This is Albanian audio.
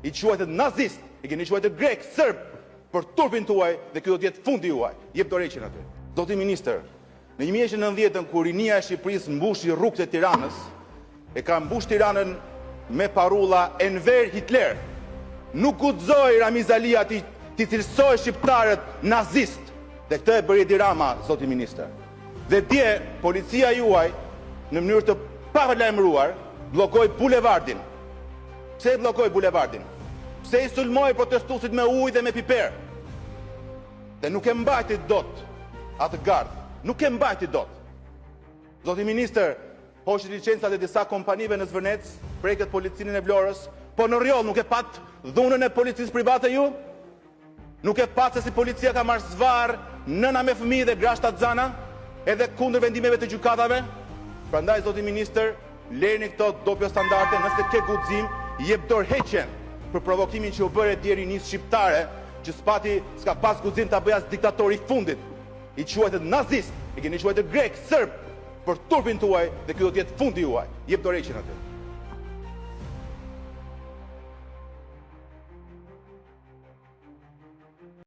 i quajtet nazist, i keni quajtur grek, serb, për turpin tuaj dhe ky do të jetë fundi juaj. Jep dorëheqjen aty. Zoti ministër, në 1990 kur rinia e Shqipërisë mbushi rrugët e Tiranës, e ka mbush Tiranën me parulla Enver Hitler. Nuk guxoi Ramiz Alia ti cilësoj shqiptarët nazist. Dhe këtë e bëri Edi Rama, zoti ministër. Dhe dje policia juaj në mënyrë të pavlajmëruar bllokoi bulevardin. Pse e bllokoi bulevardin? Pse i sulmoi protestuesit me ujë dhe me piper? Dhe nuk e mbajti dot atë gardh. Nuk e mbajti dot. Zoti ministër, hoqi licencat e disa kompanive në Zvërnec, preket policinë e Vlorës, po në Rjoll nuk e pat dhunën e policisë private ju? Nuk e pat se si policia ka marrë zvarr nëna me fëmijë dhe grashta zana, edhe kundër vendimeve të gjykatave? Prandaj zoti ministër, lejeni këto dopjo standarde, nëse ke guxim, jep dorëheqjen për provokimin që u bëre dje rinisë shqiptare, që s'ka pas guxim ta bëj as diktatori i fundit. I quajtet nazist, i keni quajtur grek, serb, për turpin tuaj dhe ky do të jetë fundi juaj. Jep dorëheqjen aty.